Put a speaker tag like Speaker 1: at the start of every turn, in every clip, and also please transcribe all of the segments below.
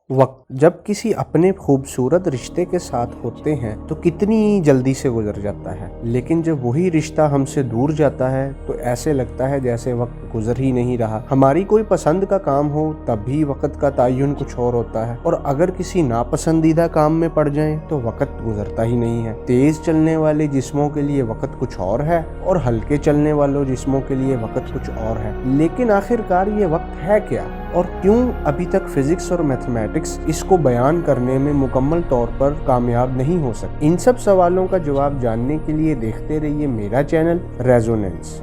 Speaker 1: वक्त जब किसी अपने खूबसूरत रिश्ते के साथ होते हैं तो कितनी जल्दी से गुजर जाता है, लेकिन जब वही रिश्ता हमसे दूर जाता है तो ऐसे लगता है जैसे वक्त गुजर ही नहीं रहा। हमारी कोई पसंद का काम हो तब भी वक्त का तायुन कुछ और होता है, और अगर किसी नापसंदीदा काम में पड़ जाएं तो वक्त गुजरता ही नहीं है। तेज चलने वाले जिस्मों के लिए वक्त कुछ और है और हल्के चलने वालों जिस्मों के लिए वक्त कुछ और है। लेकिन आखिरकार ये वक्त है क्या, और क्यों अभी तक फिजिक्स और मैथमेटिक्स इसको बयान करने में मुकम्मल तौर पर कामयाब नहीं हो सके? इन सब सवालों का जवाब जानने के लिए देखते रहिए मेरा चैनल रेजोनेंस।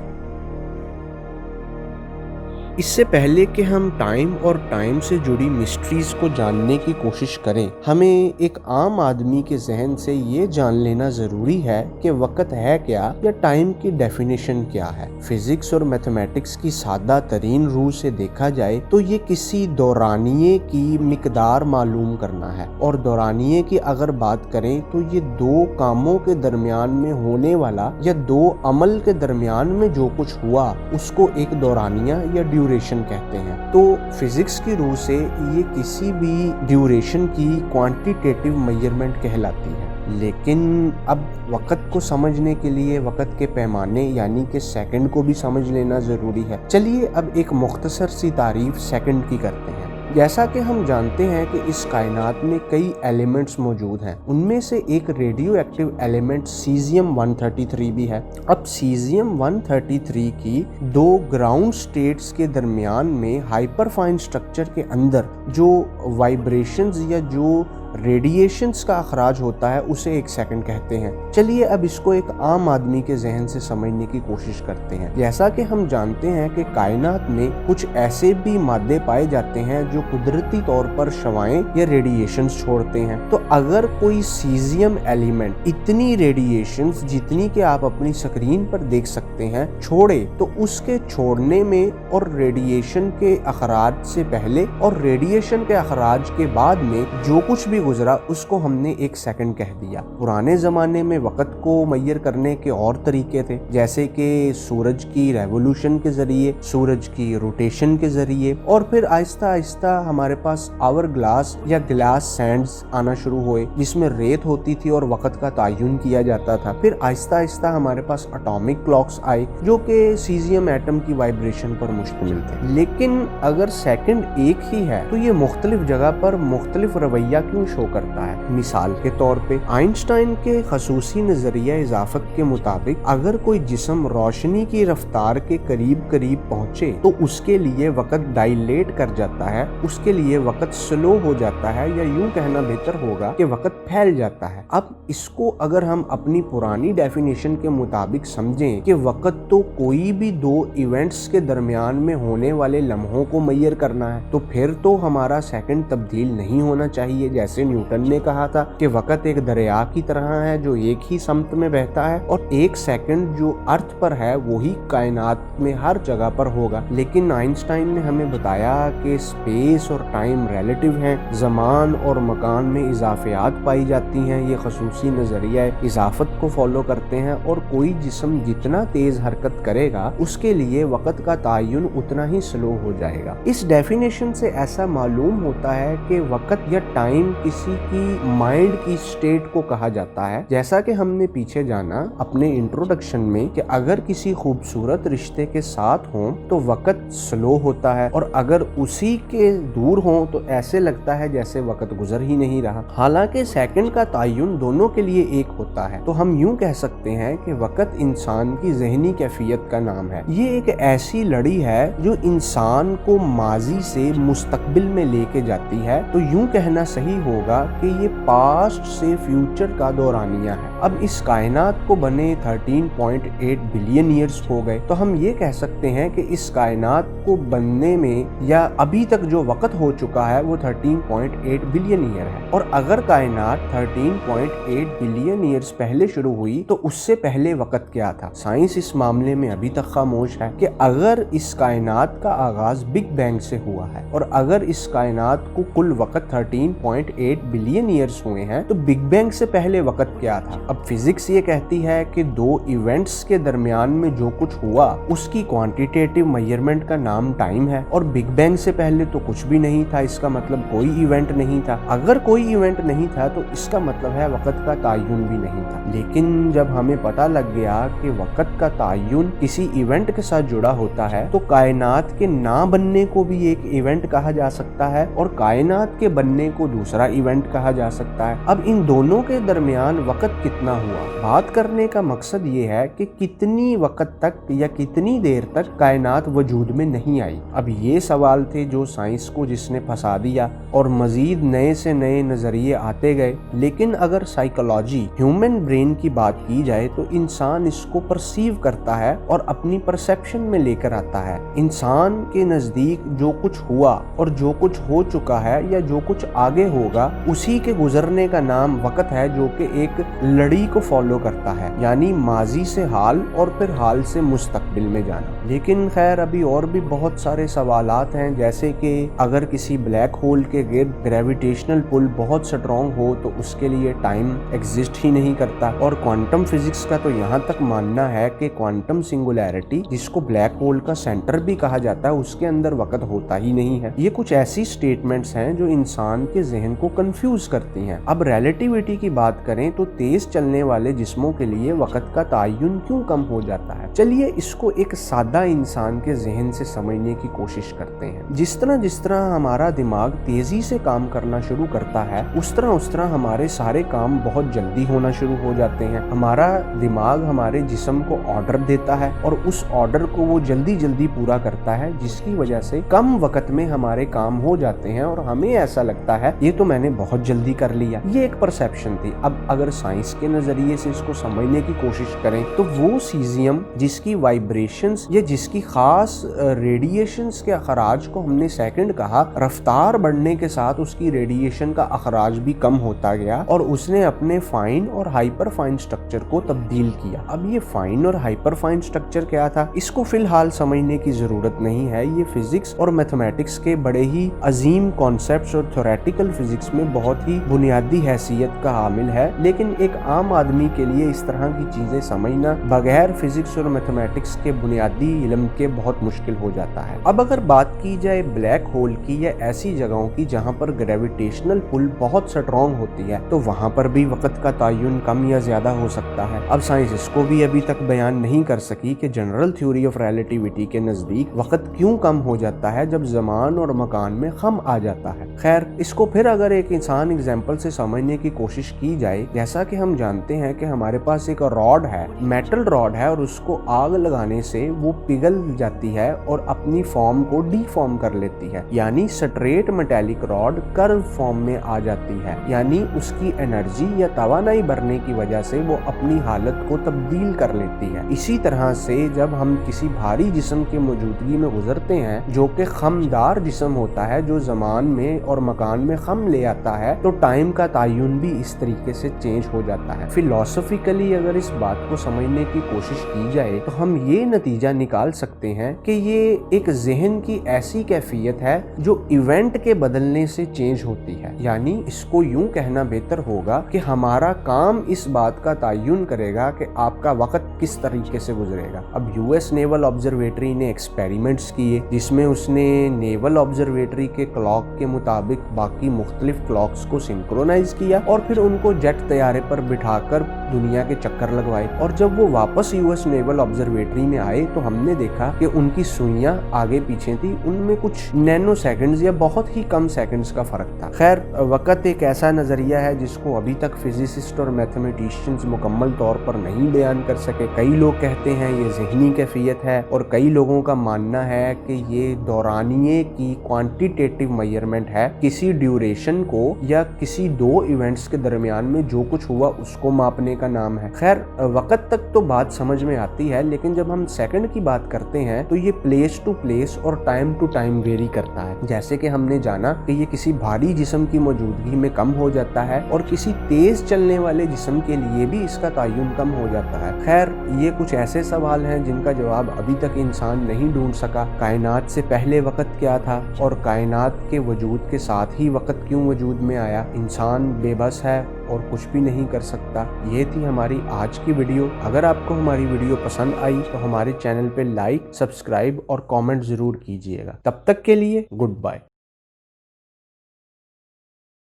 Speaker 1: इससे पहले कि हम टाइम और टाइम से जुड़ी मिस्ट्रीज को जानने की कोशिश करें, हमें एक आम आदमी के जहन से ये जान लेना जरूरी है कि वक्त है क्या या टाइम की डेफिनेशन क्या है। फिजिक्स और मैथमेटिक्स की सादा तरीन रूह से देखा जाए तो ये किसी दौरानिये की मिकदार मालूम करना है, और दौरानिये की अगर बात करें तो ये दो कामों के दरमियान में होने वाला या दो अमल के दरमियान में जो कुछ हुआ उसको एक दौरानिया या ड्यूरेशन कहते हैं। तो फिजिक्स की रूह से ये किसी भी ड्यूरेशन की क्वांटिटेटिव मेजरमेंट कहलाती है। लेकिन अब वक़्त को समझने के लिए वक़्त के पैमाने यानी कि सेकंड को भी समझ लेना ज़रूरी है। चलिए अब एक मुख्तसर सी तारीफ सेकंड की करते हैं। जैसा कि हम जानते हैं कि इस कायनात में कई एलिमेंट्स मौजूद हैं, उनमें से एक रेडियो एक्टिव एलिमेंट सीजियम 133 भी है। अब सीजियम 133 की दो ग्राउंड स्टेट्स के दरमियान में हाइपरफाइन स्ट्रक्चर के अंदर जो वाइब्रेशंस या जो रेडिएशंस का अखराज होता है उसे एक सेकंड कहते हैं। चलिए अब इसको एक आम आदमी के जहन से समझने की कोशिश करते हैं। जैसा कि हम जानते हैं कि कायनात में कुछ ऐसे भी मादे पाए जाते हैं जो कुदरती तौर पर शवाएं या रेडिएशंस छोड़ते हैं। तो अगर कोई सीजियम एलिमेंट इतनी रेडिएशंस जितनी कि आप अपनी स्क्रीन पर देख सकते हैं छोड़े, तो उसके छोड़ने में और रेडिएशन के अखराज से पहले और रेडिएशन के अखराज के बाद में जो कुछ भी गुजरा उसको हमने एक सेकंड कह दिया। पुराने जमाने में वक़्त को मैयर करने के और तरीके थे, जैसे कि सूरज की रेवोल्यूशन के जरिए, सूरज की रोटेशन के जरिए, और फिर आहिस्ता आहिस्ता हमारे पास आवर ग्लास या ग्लास सैंड्स आना शुरू हुए जिसमें रेत होती थी और वक़्त का तायुन किया जाता था। फिर आहिस्ता आहिस्ता हमारे पास एटॉमिक क्लॉक्स आए जो कि सीजियम एटम की वाइब्रेशन पर मुश्तमिल थे। लेकिन अगर सेकंड एक ही है तो ये मुख्तलिफ जगह पर मुख्तलिफ रवैया क्यों शो करता है? मिसाल के तौर पे आइंस्टाइन के खसूसी नजरिया इजाफत के मुताबिक अगर कोई जिस्म रोशनी की रफ्तार के करीब करीब पहुंचे तो उसके लिए वक़्त डायलेट कर जाता है, उसके लिए वक़्त स्लो हो जाता है, या यूं कहना बेहतर होगा कि वक़्त फैल जाता है। अब इसको अगर हम अपनी पुरानी डेफिनेशन के मुताबिक समझें कि वक़्त तो कोई भी दो इवेंट्स के दरमियान में होने वाले लम्हों को मैयर करना है, तो फिर तो हमारा सेकंड तब्दील नहीं होना चाहिए। जैसे न्यूटन ने कहा था कि वक़्त एक दरिया की तरह है जो एक ही समत में बहता है, और एक सेकंड जो अर्थ पर है वही कायनात में हर जगह पर होगा। लेकिन आइंस्टाइन ने हमें बताया कि स्पेस और टाइम रिलेटिव हैं, ज़मान और मकान में इजाफियात पाई जाती हैं, ये खसूसी नजरिया इजाफत को फॉलो करते हैं, और कोई जिस्म जितना तेज हरकत करेगा उसके लिए वक़्त का तायुन उतना ही स्लो हो जाएगा। इस डेफिनेशन से ऐसा मालूम होता है कि वक़्त या टाइम किसी की माइंड की स्टेट को कहा जाता है। जैसा कि हमने पीछे जाना अपने इंट्रोडक्शन में कि अगर किसी खूबसूरत रिश्ते के साथ हों तो वक़्त स्लो होता है, और अगर उसी के दूर हों तो ऐसे लगता है जैसे वक़्त गुजर ही नहीं रहा। हालांकि सेकंड का तायुन दोनों के लिए एक होता है। तो हम यूं कह सकते हैं कि वक़्त इंसान की ज़हनी कैफियत का नाम है। ये एक ऐसी लड़ी है जो इंसान को माजी से मुस्तकबिल में लेके जाती है। तो यूं कहना सही होगा कि ये पास्ट से फ्यूचर का दौरानिया है। अब इस कायनात को बने 13.8 बिलियन ईयर्स हो गए, तो हम ये कह सकते हैं कि इस कायनात को बनने में या अभी तक जो वक़्त हो चुका है वो 13.8 बिलियन ईयर है। और अगर कायनात 13.8 बिलियन ईयर्स पहले शुरू हुई तो उससे पहले वक़्त क्या था? साइंस इस मामले में अभी तक खामोश है कि अगर इस कायनात का आगाज बिग बैंग से हुआ है और अगर इस कायनात को कुल वक़्त 13.8 1.8 बिलियन ईयर्स हुए हैं, तो बिग बैंग से पहले वक्त क्या था? अब फिजिक्स ये कहती है कि दो इवेंट्स के दरमियान में जो कुछ हुआ उसकी क्वांटिटेटिव मेजरमेंट का नाम टाइम है, और बिग बैंग से पहले तो कुछ भी नहीं था, इसका मतलब कोई इवेंट नहीं था। अगर कोई इवेंट नहीं था तो इसका मतलब है वक्त का तायुन भी नहीं था। लेकिन जब हमें पता लग गया कि वक्त का तायुन किसी इवेंट के साथ जुड़ा होता है, तो कायनात के ना बनने को भी एक इवेंट कहा जा सकता है और कायनात के बनने को दूसरा इवेंट कहा जा सकता है। अब इन दोनों के दरमियान वक्त कितना हुआ, बात करने का मकसद ये है कि कितनी वक्त तक या कितनी देर तक कायनात वजूद में नहीं आई। अब ये सवाल थे जो साइंस को जिसने फंसा दिया और मजीद नए से नए नजरिए आते गए। लेकिन अगर साइकोलॉजी, ह्यूमन ब्रेन की बात की जाए तो इंसान इसको परसीव करता है और अपनी परसेप्शन में लेकर आता है। इंसान के नजदीक जो कुछ हुआ और जो कुछ हो चुका है या जो कुछ आगे होगा, उसी के गुजरने का नाम वक्त है, जो कि एक लड़ी को फॉलो करता है, यानी माजी से हाल और फिर हाल से मुस्तकबिल में जाना। लेकिन खैर अभी और भी बहुत सारे सवालात हैं, जैसे कि अगर किसी ब्लैक होल के गिर्द ग्रेविटेशनल पुल बहुत स्ट्रॉन्ग हो तो उसके लिए टाइम एग्जिस्ट ही नहीं करता। और क्वांटम फिजिक्स का तो यहाँ तक मानना है कि क्वांटम सिंगुलैरिटी, जिसको ब्लैक होल का सेंटर भी कहा जाता है, उसके अंदर वक्त होता ही नहीं है। ये कुछ ऐसी स्टेटमेंट्स हैं जो इंसान के जहन को कंफ्यूज करती हैं। अब रिलेटिविटी की बात करें तो तेज चलने वाले जिस्मों के लिए वक्त का तायुन क्यों कम हो जाता है? चलिए इसको एक सादा इंसान के जहन से समझने की कोशिश करते हैं। जिस तरह हमारा दिमाग तेजी से काम करना शुरू करता है, उस तरह हमारे सारे काम बहुत जल्दी होना शुरू हो जाते हैं। हमारा दिमाग हमारे जिस्म को ऑर्डर देता है और उस ऑर्डर को वो जल्दी जल्दी पूरा करता है, जिसकी वजह से कम वक्त में हमारे काम हो जाते हैं और हमें ऐसा लगता है ये तो मैंने बहुत जल्दी कर लिया। ये एक परसेप्शन थी। अब अगर साइंस के नजरिए से इसको समझने की कोशिश करें तो वो सीजियम जिसकी वाइब्रेशंस या जिसकी खास रेडिएशंस के अखराज को हमने सेकंड कहा, रफ्तार बढ़ने के साथ उसकी रेडिएशन का अखराज भी कम होता गया और उसने अपने फाइन और हाइपर फाइन स्ट्रक्चर को तब्दील किया। अब ये फाइन और हाइपर फाइन स्ट्रक्चर क्या था, इसको फिलहाल समझने की जरूरत नहीं है। ये फिजिक्स और मैथमेटिक्स के बड़े ही अजीम कॉन्सेप्ट्स और थ्योरेटिकल फिजिक्स में बहुत ही बुनियादी हैसियत का हामिल है। लेकिन एक आम आदमी के लिए इस तरह की चीजें समझना बगैर फिजिक्स और मैथमेटिक्स के बुनियादी इल्म के बहुत मुश्किल हो जाता है। अब अगर बात की जाए ब्लैक होल की या ऐसी जगहों की जहां पर ग्रेविटेशनल पुल बहुत स्ट्रॉन्ग होती है, तो वहां पर भी वक्त का तायुन कम या ज्यादा हो सकता है। अब साइंस इसको भी अभी तक बयान नहीं कर सकी कि जनरल थ्योरी ऑफ रिलेटिविटी के नजदीक वक्त क्यों कम हो जाता है जब जमान और मकान में खम आ जाता है। खैर इसको फिर अगर एक इंसान एग्जाम्पल से समझने की कोशिश की जाए, जैसा कि हम जानते हैं कि हमारे पास एक रॉड है, मेटल रॉड है, और उसको आग लगाने से वो पिघल जाती है और अपनी फॉर्म को डीफॉर्म कर लेती है, यानी straight metallic rod curve form में आ जाती है, यानी उसकी एनर्जी या तवानाई बढ़ने की वजह से वो अपनी हालत को तब्दील कर लेती है। इसी तरह से जब हम किसी भारी जिस्म की मौजूदगी में गुजरते हैं जो कि खमदार जिस्म होता है, जो जमान में और मकान में खम ले आता है, तो टाइम का तायुन भी इस तरीके से चेंज हो जाता है। फिलोसफिकली अगर इस बात को समझने की कोशिश की जाए तो हम ये नतीजा निकाल सकते हैं कि ये एक जहन की ऐसी कैफियत है जो इवेंट के बदलने से चेंज होती है। यानी इसको यूं कहना बेहतर होगा कि हमारा काम इस बात का तायुन करेगा कि आपका वक्त किस तरीके से गुजरेगा। अब यूएस नेवल ऑब्जर्वेटरी ने एक्सपेरिमेंट्स किए जिसमें उसने नेवल ऑब्जर्वेटरी के क्लॉक के मुताबिक बाकी मुख्तलिफ क्लॉक्स को सिंक्रोनाइज किया और फिर उनको जेट तैयारे पर बिठाकर दुनिया के चक्कर लगवाए। और जब वो वापस यूएस नेवल ऑब्जर्वेटरी में आए तो हमने देखा कि उनकी सुइयां आगे पीछे थी, उनमें कुछ नैनो सेकंड्स या बहुत ही कम सेकंड्स का फर्क था। खैर वक्त एक ऐसा नजरिया है जिसको अभी तक फिजिसिस्ट और मैथमेटिशियंस मुकम्मल तौर पर नहीं बयान कर सके। कई लोग कहते हैं ये ज़हनी कैफियत है और कई लोगों का मानना है कि ये दौरानिये की क्वांटिटेटिव मेजरमेंट है, किसी ड्यूरेशन को या किसी दो इवेंट्स के दरमियान में जो कुछ हुआ उसको मापने का नाम है। खैर वक्त तक तो बात समझ में आती है, लेकिन जब हम सेकंड की बात करते हैं तो ये प्लेस टू प्लेस और टाइम टू टाइम वेरी करता है। जैसे कि हमने जाना कि ये किसी भारी जिस्म की मौजूदगी में कम हो जाता है और किसी तेज चलने वाले जिस्म के लिए भी इसका तायुन कम हो जाता है। खैर ये कुछ ऐसे सवाल हैं जिनका जवाब अभी तक इंसान नहीं ढूंढ सका। कायनात से पहले वक्त क्या था और कायनात के वजूद के साथ ही वक्त क्यों वजूद में आया। इंसान बेबस है और कुछ भी नहीं कर सकता। ये थी हमारी आज की वीडियो। अगर आपको हमारी वीडियो पसंद आई तो हमारे चैनल पे लाइक, सब्सक्राइब और कमेंट जरूर कीजिएगा। तब तक के लिए गुड बाय।